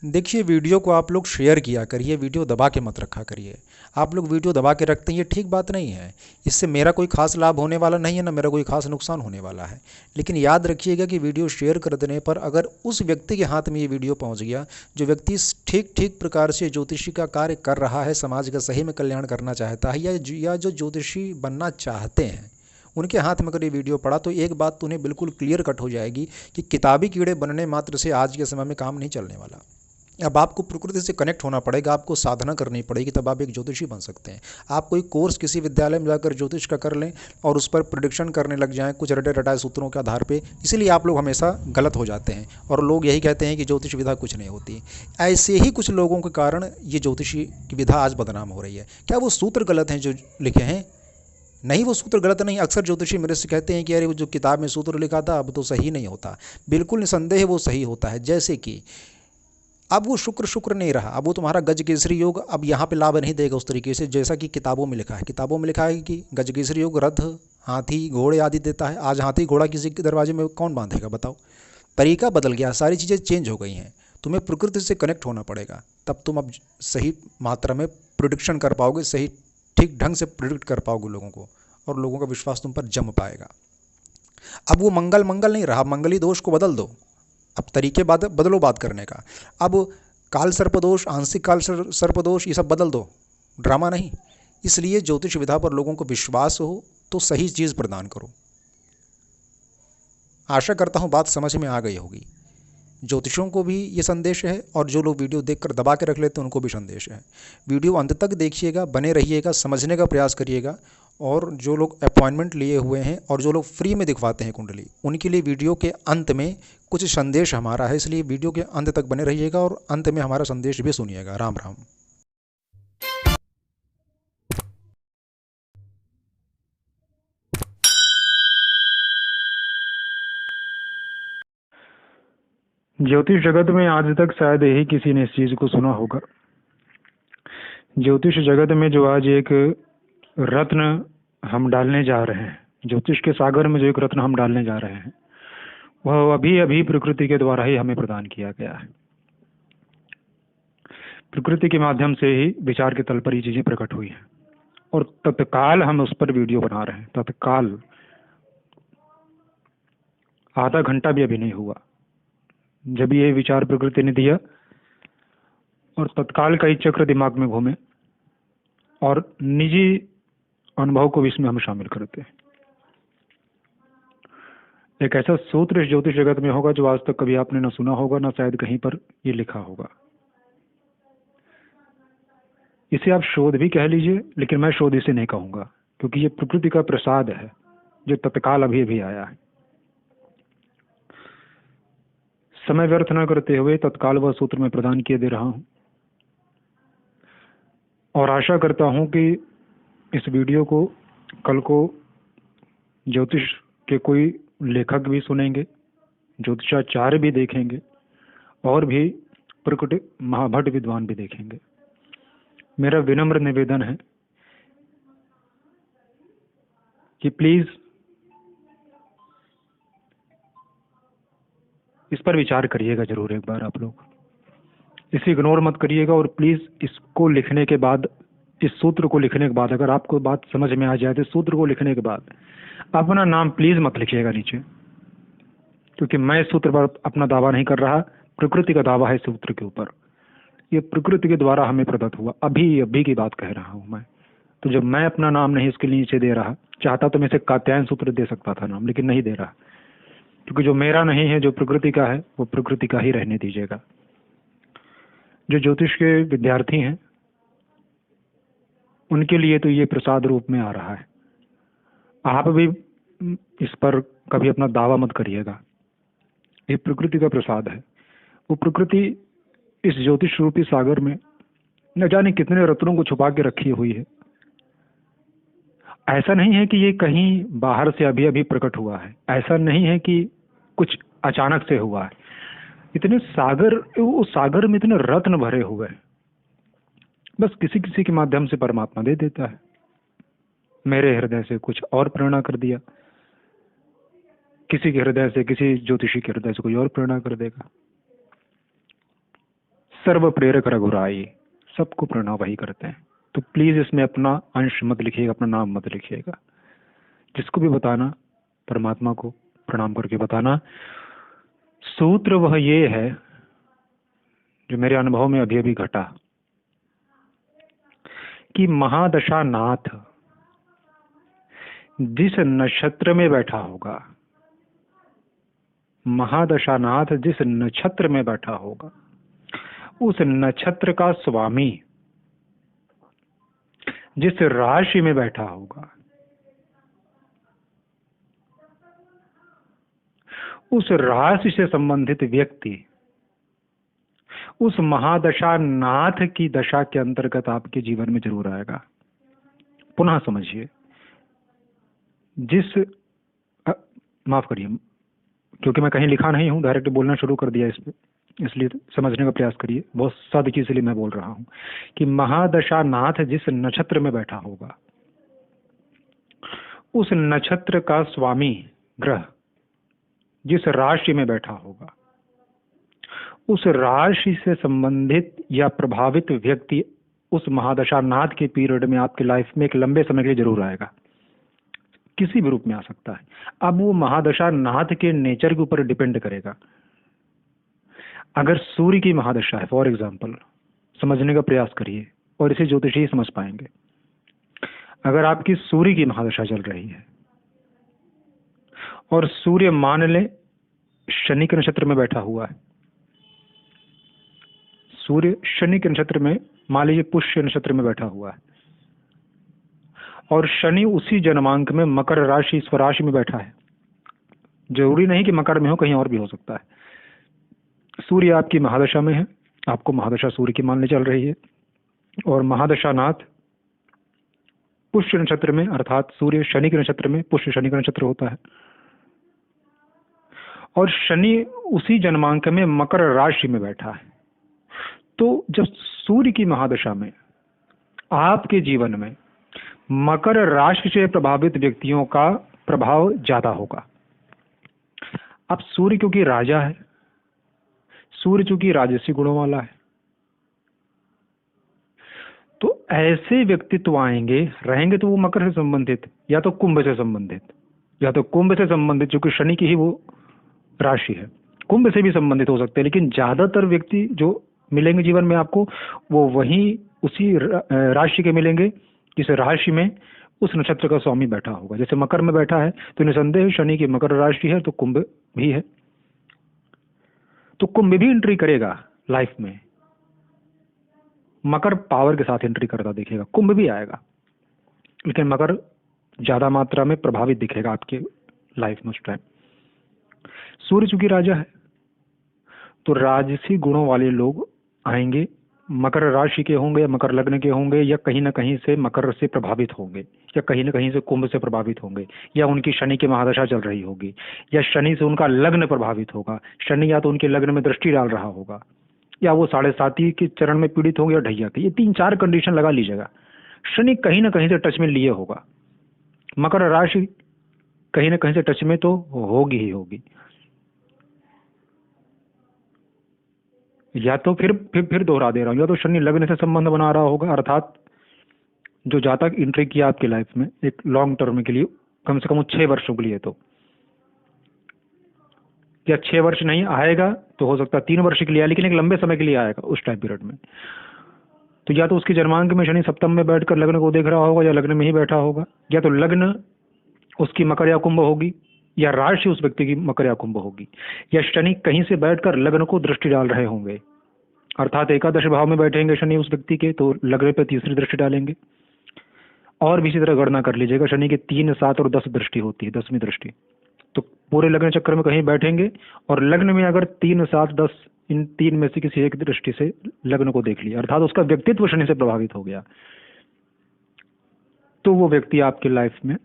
देखिए, वीडियो को आप लोग शेयर किया करिए, वीडियो दबा के मत रखा करिए। आप लोग वीडियो दबा के रखते हैं, ये ठीक बात नहीं है। इससे मेरा कोई खास लाभ होने वाला नहीं है, ना मेरा कोई खास नुकसान होने वाला है। लेकिन याद रखिएगा कि वीडियो शेयर कर देने पर अगर उस व्यक्ति के हाथ में ये वीडियो पहुंच गया, जो व्यक्ति ठीक ठीक प्रकार से ज्योतिषी का कार्य कर रहा है, समाज का सही में कल्याण करना चाहता है, या जो ज्योतिषी बनना चाहते हैं, उनके हाथ में अगर ये वीडियो पड़ा, तो एक बात तो उन्हें बिल्कुल क्लियर कट हो जाएगी कि किताबी कीड़े बनने मात्र से आज के समय में काम नहीं चलने वाला। अब आपको प्रकृति से कनेक्ट होना पड़ेगा, आपको साधना करनी पड़ेगी, तब आप एक ज्योतिषी बन सकते हैं। आप कोई कोर्स किसी विद्यालय में जाकर ज्योतिष का कर लें और उस पर प्रिडिक्शन करने लग जाएं कुछ रटे रटाए सूत्रों के आधार पे, इसीलिए आप लोग हमेशा गलत हो जाते हैं और लोग यही कहते हैं कि ज्योतिष विधा कुछ नहीं होती। ऐसे ही कुछ लोगों के कारण ये ज्योतिषी की विधा आज बदनाम हो रही है। क्या वो सूत्र गलत हैं जो लिखे हैं? नहीं, वो सूत्र गलत नहीं। अक्सर ज्योतिषी मेरे से कहते हैं कि अरे वो जो किताब में सूत्र लिखा था अब तो सही नहीं होता। बिल्कुल निसंदेह वो सही होता है। जैसे कि अब वो शुक्र शुक्र नहीं रहा, अब वो तुम्हारा गज केसरी योग अब यहाँ पे लाभ नहीं देगा उस तरीके से जैसा कि किताबों में लिखा है। किताबों में लिखा है कि गज केसरी योग रथ, हाथी, घोड़े आदि देता है। आज हाथी घोड़ा किसी के दरवाजे में कौन बांधेगा बताओ? तरीका बदल गया, सारी चीज़ें चेंज हो गई हैं। तुम्हें प्रकृति से कनेक्ट होना पड़ेगा, तब तुम अब सही मात्रा में प्रोडिक्शन कर पाओगे, सही ठीक ढंग से प्रिडिक्ट कर पाओगे लोगों को, और लोगों का विश्वास तुम पर जम पाएगा। अब वो मंगल मंगल नहीं रहा, मंगली दोष को बदल दो। अब तरीके बदलो बात करने का। अब काल सर्पदोष, आंशिक काल सर्पदोष, ये सब बदल दो, ड्रामा नहीं। इसलिए ज्योतिष विधा पर लोगों को विश्वास हो तो सही चीज़ प्रदान करो। आशा करता हूँ बात समझ में आ गई होगी। ज्योतिषों को भी ये संदेश है और जो लोग वीडियो देखकर दबा के रख लेते हैं उनको भी संदेश है। वीडियो अंत तक देखिएगा, बने रहिएगा, समझने का प्रयास करिएगा। और जो लोग अपॉइंटमेंट लिए हुए हैं और जो लोग फ्री में दिखवाते हैं कुंडली, उनके लिए वीडियो के अंत में कुछ संदेश हमारा है, इसलिए वीडियो के अंत तक बने रहिएगा और अंत में हमारा संदेश भी सुनिएगा। राम राम। ज्योतिष जगत में आज तक शायद यही किसी ने इस चीज को सुना होगा। ज्योतिष जगत में जो आज एक रत्न हम डालने जा रहे हैं, ज्योतिष के सागर में जो एक रत्न हम डालने जा रहे हैं, वह अभी अभी प्रकृति के द्वारा ही हमें प्रदान किया गया है। प्रकृति के माध्यम से ही विचार के तल पर ये चीजें प्रकट हुई हैं और तत्काल हम उस पर वीडियो बना रहे हैं। तत्काल, आधा घंटा भी अभी नहीं हुआ जब ये विचार प्रकृति ने दिया और तत्काल का ही चक्र दिमाग में घूमे और निजी अनुभव को भी इसमें हम शामिल करते हैं। एक ऐसा सूत्र इस ज्योतिष जगत में होगा जो आज तक कभी आपने ना सुना होगा, ना शायद कहीं पर ये लिखा होगा। इसे आप शोध भी कह लीजिए, लेकिन मैं शोध इसे नहीं कहूंगा, क्योंकि ये प्रकृति का प्रसाद है जो तत्काल अभी अभी आया है। समय व्यर्थ न करते हुए तत्काल वह सूत्र मैं प्रदान किए दे रहा हूं और आशा करता हूं कि इस वीडियो को कल को ज्योतिष के कोई लेखक भी सुनेंगे, ज्योतिषाचार्य भी देखेंगे और भी प्रकट महाभट विद्वान भी देखेंगे। मेरा विनम्र निवेदन है कि प्लीज इस पर विचार करिएगा जरूर एक बार। आप लोग इसे इग्नोर मत करिएगा और प्लीज इसको लिखने के बाद, इस सूत्र को लिखने के बाद, अगर आपको बात समझ में आ जाए तो सूत्र को लिखने के बाद अपना नाम प्लीज मत लिखिएगा नीचे, क्योंकि मैं सूत्र पर अपना दावा नहीं कर रहा, प्रकृति का दावा है सूत्र के ऊपर। ये प्रकृति के द्वारा हमें प्रदत्त हुआ, अभी अभी की बात कह रहा हूं मैं। तो जब मैं अपना नाम नहीं इसके नीचे दे रहा, चाहता तो मैं इसे कात्यायन सूत्र दे सकता था नाम, लेकिन नहीं दे रहा, क्योंकि जो मेरा नहीं है, जो प्रकृति का है, वो प्रकृति का ही रहने दीजिएगा। जो ज्योतिष के विद्यार्थी हैं उनके लिए तो ये प्रसाद रूप में आ रहा है। आप भी इस पर कभी अपना दावा मत करिएगा, ये प्रकृति का प्रसाद है। वो प्रकृति इस ज्योतिष रूपी सागर में न जाने कितने रत्नों को छुपा के रखी हुई है। ऐसा नहीं है कि ये कहीं बाहर से अभी अभी प्रकट हुआ है, ऐसा नहीं है कि कुछ अचानक से हुआ है। इतने सागर, उस सागर में इतने रत्न भरे हुए हैं, बस किसी किसी के माध्यम से परमात्मा दे देता है। मेरे हृदय से कुछ और प्रेरणा कर दिया, किसी के हृदय से, किसी ज्योतिषी के हृदय से कोई और प्रेरणा कर देगा। सर्व प्रेरक रघुराई, सबको प्रणव वही करते हैं। तो प्लीज इसमें अपना अंश मत लिखिएगा, अपना नाम मत लिखिएगा। जिसको भी बताना परमात्मा को प्रणाम करके बताना। सूत्र वह ये है जो मेरे अनुभव में अभी अभी घटा कि महादशा नाथ जिस नक्षत्र में बैठा होगा, महादशा नाथ जिस नक्षत्र में बैठा होगा, उस नक्षत्र का स्वामी जिस राशि में बैठा होगा, उस राशि से संबंधित व्यक्ति उस महादशा नाथ की दशा के अंतर्गत आपके जीवन में जरूर आएगा। पुनः समझिए, माफ करिए, क्योंकि मैं कहीं लिखा नहीं हूं, डायरेक्ट बोलना शुरू कर दिया इस पे, इसलिए समझने का प्रयास करिए। बहुत सादगी से मैं बोल रहा हूं कि महादशा नाथ जिस नक्षत्र में बैठा होगा, उस नक्षत्र का स्वामी ग्रह जिस राशि में बैठा होगा, उस राशि से संबंधित या प्रभावित व्यक्ति उस महादशा नाथ के पीरियड में आपके लाइफ में एक लंबे समय के लिए जरूर आएगा। किसी भी रूप में आ सकता है। अब वो महादशा नाथ के नेचर के ऊपर डिपेंड करेगा। अगर सूर्य की महादशा है, फॉर एग्जाम्पल, समझने का प्रयास करिए और इसे ज्योतिषी ही समझ पाएंगे। अगर आपकी सूर्य की महादशा चल रही है और सूर्य मान लें शनि के नक्षत्र में बैठा हुआ है, सूर्य शनि के नक्षत्र में, मान लीजिए पुष्य नक्षत्र में बैठा हुआ है, और शनि उसी जन्मांक में मकर राशि स्वराशि में बैठा है, जरूरी नहीं कि मकर में हो, कहीं और भी हो सकता है। सूर्य आपकी महादशा में है, आपको महादशा सूर्य की मानने चल रही है, और महादशा नाथ पुष्य नक्षत्र में, अर्थात सूर्य शनि के नक्षत्र में, पुष्य शनि का नक्षत्र होता है, और शनि उसी जन्मांक में मकर राशि में बैठा है। तो जब सूर्य की महादशा में आपके जीवन में मकर राशि से प्रभावित व्यक्तियों का प्रभाव ज्यादा होगा। अब सूर्य क्योंकि राजा है, सूर्य चूंकि राजसी गुणों वाला है, तो ऐसे व्यक्तित्व आएंगे, रहेंगे तो वो मकर से संबंधित या तो कुंभ से संबंधित, या तो कुंभ से संबंधित, चूंकि शनि की ही वो राशि है, कुंभ से भी संबंधित हो सकते हैं। लेकिन ज्यादातर व्यक्ति जो मिलेंगे जीवन में आपको, वो वही उसी राशि के मिलेंगे जिस राशि में उस नक्षत्र का स्वामी बैठा होगा। जैसे मकर में बैठा है तो निसंदेह शनि की मकर राशि है, तो कुंभ भी है, तो कुंभ भी एंट्री करेगा लाइफ में। मकर पावर के साथ एंट्री करता दिखेगा, कुंभ भी आएगा, लेकिन मकर ज्यादा मात्रा में प्रभावित दिखेगा आपके लाइफ में उस टाइम। सूर्य चूंकि राजा है, तो राजसी गुणों वाले लोग आएंगे, मकर राशि के होंगे या मकर लग्न के होंगे, या कहीं ना कहीं से मकर से प्रभावित होंगे, या कहीं ना कहीं से कुंभ से प्रभावित होंगे, या उनकी शनि की महादशा चल रही होगी, या शनि से उनका लग्न प्रभावित होगा। शनि या तो उनके लग्न में दृष्टि डाल रहा होगा, या वो 7.5 के चरण में पीड़ित होंगे, या ढैया के। ये 3-4 कंडीशन लगा लीजिएगा। शनि कहीं ना कहीं से टच में लिए होगा, मकर राशि कहीं ना कहीं से टच में तो होगी ही होगी, या तो फिर दोहरा दे रहा हूँ, या तो शनि लग्न से संबंध बना रहा होगा, अर्थात जो जातक एंट्री किया आपकी लाइफ में एक लॉन्ग टर्म के लिए, कम से कम 6 वर्षों के लिए, तो या 6 वर्ष नहीं आएगा तो हो सकता है 3 वर्ष के लिए, लेकिन एक लंबे समय के लिए आएगा उस टाइम पीरियड में। तो या तो उसके जन्मांक में शनि सप्तम में बैठकर लग्न को देख रहा होगा, या लग्न में ही बैठा होगा, या तो लग्न उसकी मकर या कुंभ होगी, या राशि उस व्यक्ति की मकर या कुंभ होगी, या शनि कहीं से बैठकर लग्न को दृष्टि डाल रहे होंगे, अर्थात एकादश भाव में बैठेंगे शनि उस व्यक्ति के, तो लग्न पे तीसरी दृष्टि डालेंगे। और भी इसी तरह गणना कर लीजिएगा, शनि की 3, 7 और 10 दृष्टि होती है, 10वीं दृष्टि। तो पूरे लग्न चक्र में कहीं बैठेंगे, और लग्न में अगर 3, 7, 10 इन 3 में से किसी एक दृष्टि से लग्न को देख लिया, अर्थात उसका व्यक्तित्व शनि से प्रभावित हो गया, तो वो व्यक्ति आपकी लाइफ में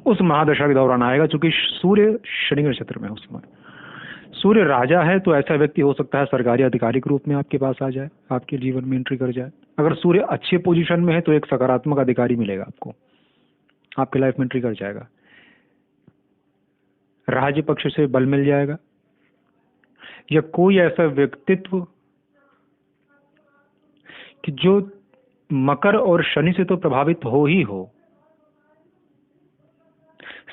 उस महादशा के दौरान आएगा। चूंकि सूर्य शनि के नक्षत्र में है, उस समय सूर्य राजा है, तो ऐसा व्यक्ति हो सकता है सरकारी अधिकारी के रूप में आपके पास आ जाए, आपके जीवन में एंट्री कर जाए। अगर सूर्य अच्छे पोजीशन में है तो एक सकारात्मक अधिकारी मिलेगा आपको, आपके लाइफ में एंट्री कर जाएगा। राज्य पक्ष से बल मिल जाएगा, या कोई ऐसा व्यक्तित्व कि जो मकर और शनि से तो प्रभावित हो ही हो,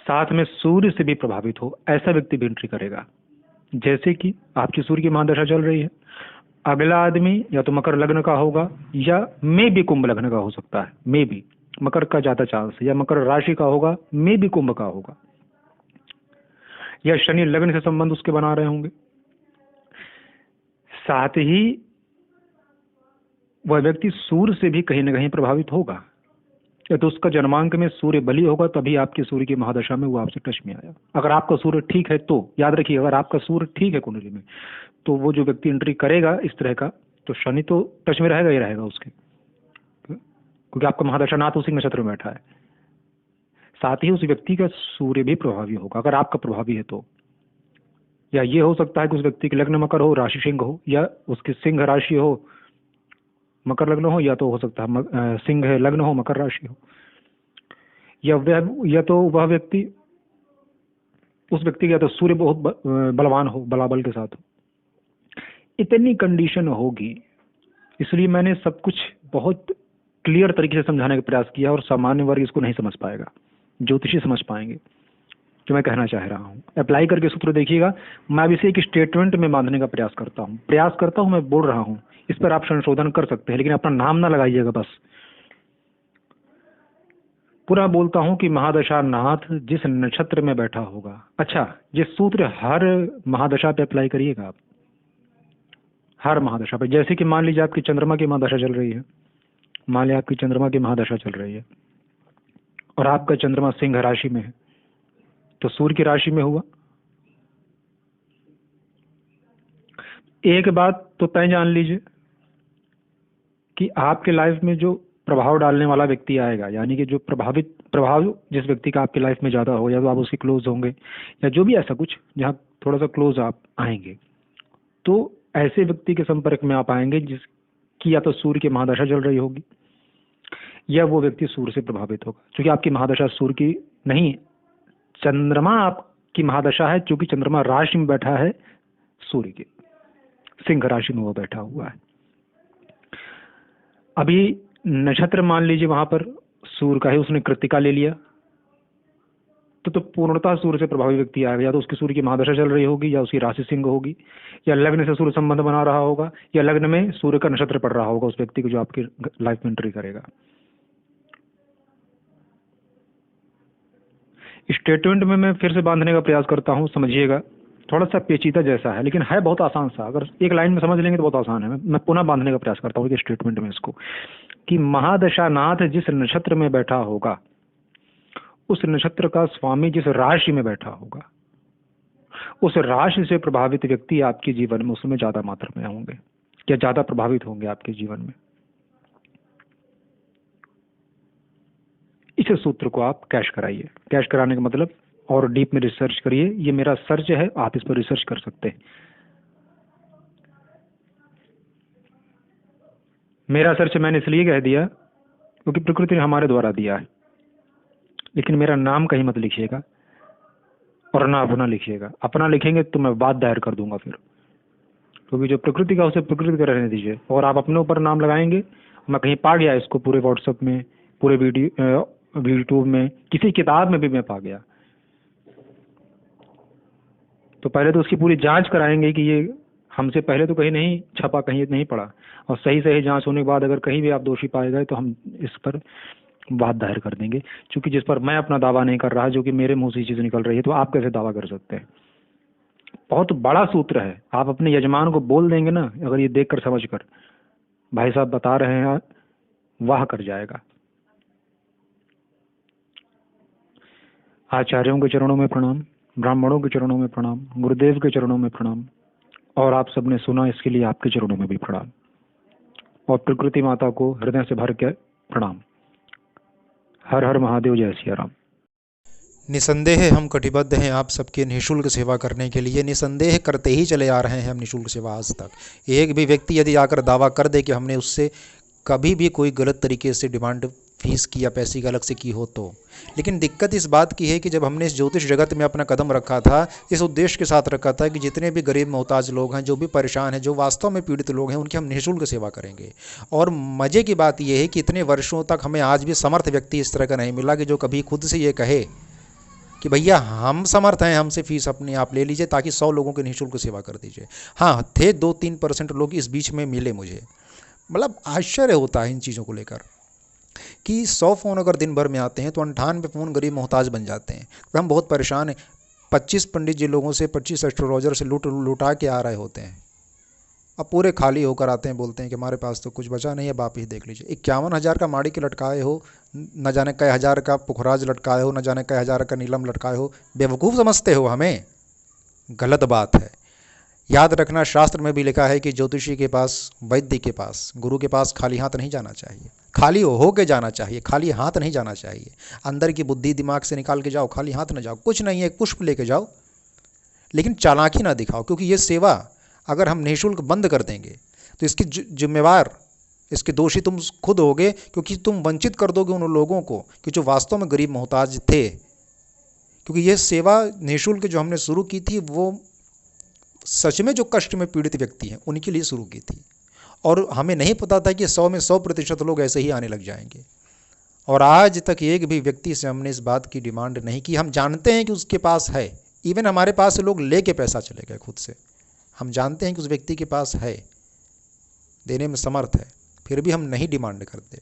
साथ में सूर्य से भी प्रभावित हो, ऐसा व्यक्ति भी एंट्री करेगा। जैसे कि आपकी सूर्य की महादशा चल रही है, अगला आदमी या तो मकर लग्न का होगा या मे भी कुंभ लग्न का हो सकता है, मे भी मकर का ज्यादा चांस है, या मकर राशि का होगा, मे भी कुंभ का होगा, या शनि लग्न से संबंध उसके बना रहे होंगे। साथ ही वह व्यक्ति सूर्य से भी कहीं ना कहीं प्रभावित होगा, या तो उसका जन्मांक में सूर्य बली होगा, तभी आपकी सूर्य की महादशा में वो आपसे टच में आया। अगर आपका सूर्य ठीक है तो याद रखिए, अगर आपका सूर्य ठीक है कुंडली में, तो वो जो व्यक्ति एंट्री करेगा इस तरह का, तो शनि तो टच में रहेगा ही रहेगा उसके, क्योंकि आपका महादशा नाथ उसी नक्षत्र में बैठा है। साथ ही उस व्यक्ति का सूर्य भी प्रभावी होगा अगर आपका प्रभावी है तो। या ये हो सकता है कि उस व्यक्ति की लग्न मकर हो, राशि सिंह हो, या उसकी सिंह राशि हो, मकर लग्न हो, या तो हो सकता है सिंह लग्न हो, मकर राशि हो, या तो वह व्यक्ति, उस व्यक्ति का तो सूर्य बहुत बलवान हो, बलाबल के साथ हो। इतनी कंडीशन होगी, इसलिए मैंने सब कुछ बहुत क्लियर तरीके से समझाने का प्रयास किया, और सामान्य वर्ग इसको नहीं समझ पाएगा, ज्योतिषी समझ पाएंगे जो मैं कहना चाह रहा हूँ। अप्लाई करके सूत्र देखिएगा। मैं अब इसे एक स्टेटमेंट में बांधने का प्रयास करता हूँ, मैं बोल रहा हूँ, इस पर आप संशोधन कर सकते हैं, लेकिन अपना नाम ना लगाइएगा बस। पूरा बोलता हूं कि महादशा नाथ जिस नक्षत्र में बैठा होगा। अच्छा, ये सूत्र हर महादशा पे अप्लाई करिएगा आप, हर महादशा पे। जैसे कि मान लीजिए आपकी चंद्रमा की महादशा चल रही है, मान लीजिए आपकी चंद्रमा की महादशा चल रही है और आपका चंद्रमा सिंह राशि में है, तो सूर्य की राशि में हुआ। एक बात तो तय जान लीजिए कि आपके लाइफ में जो प्रभाव डालने वाला व्यक्ति आएगा, यानी कि जो प्रभाव जिस व्यक्ति का आपकी लाइफ में ज़्यादा हो, या तो आप उसके क्लोज होंगे, या जो भी ऐसा कुछ जहाँ थोड़ा सा क्लोज आप आएंगे, तो ऐसे व्यक्ति के संपर्क में आप आएंगे जिसकी या तो सूर्य की महादशा चल रही होगी, या वो व्यक्ति सूर्य से प्रभावित होगा। क्योंकि आपकी महादशा सूर्य की नहीं, चंद्रमा आपकी महादशा है, क्योंकि चंद्रमा राशि में बैठा है सूर्य के, सिंह राशि में वो बैठा हुआ है। अभी नक्षत्र मान लीजिए वहां पर सूर्य का है, उसने कृत्तिका ले लिया, तो पूर्णतः सूर्य से प्रभावी व्यक्ति आएगा, या तो उसकी सूर्य की महादशा चल रही होगी, या उसकी राशि सिंह होगी, या लग्न से सूर्य संबंध बना रहा होगा, या लग्न में सूर्य का नक्षत्र पड़ रहा होगा उस व्यक्ति को जो आपकी लाइफ में एंट्री करेगा। स्टेटमेंट में मैं फिर से बांधने का प्रयास करता हूं, समझिएगा, थोड़ा सा पेचीदा जैसा है, लेकिन है बहुत आसान सा। अगर एक लाइन में समझ लेंगे तो बहुत आसान है। मैं पुनः बांधने का प्रयास करता हूँ स्टेटमेंट में इसको, कि महादशा नाथ जिस नक्षत्र में बैठा होगा, उस नक्षत्र का स्वामी जिस राशि में बैठा होगा, उस राशि से प्रभावित व्यक्ति आपके जीवन में उसमें ज्यादा मात्रा में होंगे, या ज्यादा प्रभावित होंगे आपके जीवन में। इस सूत्र को आप कैश कराइए। कैश कराने का मतलब और डीप में रिसर्च करिए। ये मेरा सर्च है, आप इस पर रिसर्च कर सकते हैं। मेरा सर्च मैंने इसलिए कह दिया क्योंकि प्रकृति ने हमारे द्वारा दिया है, लेकिन मेरा नाम कहीं मत लिखिएगा और ना अपना लिखिएगा। अपना लिखेंगे तो मैं वाद दायर कर दूंगा फिर, क्योंकि जो प्रकृति का उसे प्रकृति का रहने दीजिए। और आप अपने ऊपर नाम लगाएंगे, मैं कहीं पा गया इसको, पूरे व्हाट्सएप में, पूरे वीडियो यूट्यूब में, किसी किताब में भी मैं पा गया, तो पहले तो उसकी पूरी जांच कराएंगे कि ये हमसे पहले तो कहीं नहीं छपा, कहीं नहीं पड़ा, और सही सही जांच होने के बाद अगर कहीं भी आप दोषी पाए गए तो हम इस पर वाद दायर कर देंगे। क्योंकि जिस पर मैं अपना दावा नहीं कर रहा, जो कि मेरे मुंह से चीज़ निकल रही है, तो आप कैसे दावा कर सकते हैं? बहुत बड़ा सूत्र है। आप अपने यजमान को बोल देंगे ना, अगर ये देख कर समझ कर भाई साहब बता रहे हैं, वाह कर जाएगा। आचार्यों के चरणों में प्रणाम, ब्राह्मणों के चरणों में प्रणाम, गुरुदेव के चरणों में प्रणाम, और आप सबने सुना इसके लिए आपके चरणों में भी प्रणाम, और प्रकृति माता को हृदय से भर के प्रणाम। हर हर महादेव, जय सिया राम। निसंदेह हम कटिबद्ध हैं आप सबके निःशुल्क सेवा करने के लिए। निसंदेह करते ही चले आ रहे हैं हम निःशुल्क सेवा आज तक। एक भी व्यक्ति यदि आकर दावा कर दे कि हमने उससे कभी भी कोई गलत तरीके से डिमांड फीस की या पैसे की अलग से की हो तो। लेकिन दिक्कत इस बात की है कि जब हमने इस ज्योतिष जगत में अपना कदम रखा था, इस उद्देश्य के साथ रखा था कि जितने भी गरीब मोहताज लोग हैं, जो भी परेशान हैं, जो वास्तव में पीड़ित लोग हैं, उनकी हम निःशुल्क सेवा करेंगे। और मज़े की बात यह है कि इतने वर्षों तक हमें आज भी समर्थ व्यक्ति इस तरह का नहीं मिला कि जो कभी खुद से ये कहे कि भैया हम समर्थ हैं, हमसे फीस अपनी आप ले लीजिए ताकि 100 लोगों की निःशुल्क सेवा कर दीजिए। हाँ, थे 2-3% लोग इस बीच में मिले मुझे। मतलब आश्चर्य होता है इन चीज़ों को लेकर कि 100 फ़ोन अगर दिन भर में आते हैं तो 98 फ़ोन गरीब मोहताज बन जाते हैं। तो हम बहुत परेशान हैं। 25 पंडित जी लोगों से, 25 एस्ट्रोलॉजर से लुटा के आ रहे होते हैं। अब पूरे खाली होकर आते हैं, बोलते हैं कि हमारे पास तो कुछ बचा नहीं है, आप ही देख लीजिए। 51,000 का माड़ी के लटकाए हो, न जाने कई हज़ार का पुखराज लटकाए हो, न जाने कई हज़ार का नीलम लटकाए हो। बेवकूफ़ समझते हो हमें, गलत बात है। याद रखना, शास्त्र में भी लिखा है कि ज्योतिषी के पास, वैद्य के पास, गुरु के पास खाली हाथ नहीं जाना चाहिए। खाली हो के जाना चाहिए, खाली हाथ नहीं जाना चाहिए। अंदर की बुद्धि दिमाग से निकाल के जाओ, खाली हाथ ना जाओ। कुछ नहीं है, एक पुष्प लेके जाओ, लेकिन चालाकी ना दिखाओ, क्योंकि ये सेवा अगर हम निःशुल्क बंद कर देंगे तो इसकी जिम्मेवार, इसके दोषी तुम खुद होगे, क्योंकि तुम वंचित कर दोगे उन लोगों को कि जो वास्तव में गरीब मोहताज थे। क्योंकि ये सेवा निःशुल्क जो हमने शुरू की थी, वो सच में जो कष्ट में पीड़ित व्यक्ति हैं उनके लिए शुरू की थी। और हमें नहीं पता था कि 100 में 100% लोग ऐसे ही आने लग जाएंगे। और आज तक एक भी व्यक्ति से हमने इस बात की डिमांड नहीं की। हम जानते हैं कि उसके पास है, इवन हमारे पास से लोग लेके पैसा चले गए खुद से। हम जानते हैं कि उस व्यक्ति के पास है, देने में समर्थ है, फिर भी हम नहीं डिमांड करते।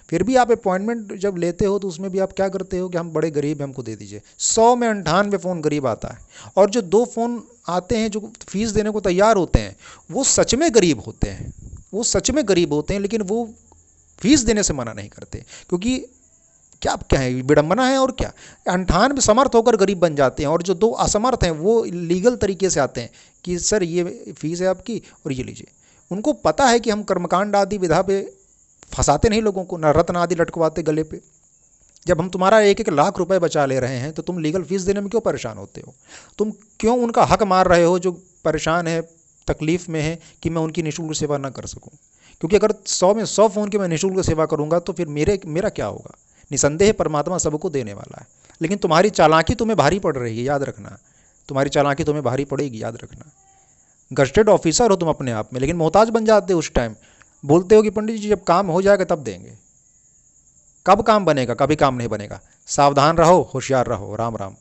फिर भी आप अपॉइंटमेंट जब लेते हो तो उसमें भी आप क्या करते हो कि हम बड़े गरीब हैं, हमको दे दीजिए। 100 में 98 फ़ोन गरीब आता है। और जो 2 फ़ोन आते हैं जो फीस देने को तैयार होते हैं, वो सच में गरीब होते हैं, वो सच में गरीब होते हैं, लेकिन वो फीस देने से मना नहीं करते। क्योंकि क्या है, विडंबना है और क्या। 98 समर्थ होकर गरीब बन जाते हैं, और जो 2 असमर्थ हैं वो लीगल तरीके से आते हैं कि सर ये फीस है आपकी और ये लीजिए। उनको पता है कि हम कर्मकांड आदि विधा पे फंसाते नहीं लोगों को, न रत्न आदि लटकवाते गले पे। जब हम तुम्हारा 1-1 लाख रुपए बचा ले रहे हैं तो तुम लीगल फीस देने में क्यों परेशान होते हो? तुम क्यों उनका हक मार रहे हो जो परेशान है, तकलीफ़ में है, कि मैं उनकी निःशुल्क सेवा ना कर सकूं? क्योंकि अगर 100 में 100 फ़ोन की मैं निःशुल्क सेवा करूंगा तो फिर मेरा क्या होगा? निसंदेह परमात्मा सबको देने वाला है, लेकिन तुम्हारी चालाकी तुम्हें भारी पड़ रही है, याद रखना। तुम्हारी चालाकी तुम्हें भारी पड़ेगी, याद रखना। गजटेड ऑफिसर हो तुम अपने आप में, लेकिन मोहताज बन जाते हो उस टाइम। बोलते हो कि पंडित जी जब काम हो जाएगा तब देंगे। कब काम बनेगा? कभी काम नहीं बनेगा। सावधान रहो, होशियार रहो। राम राम।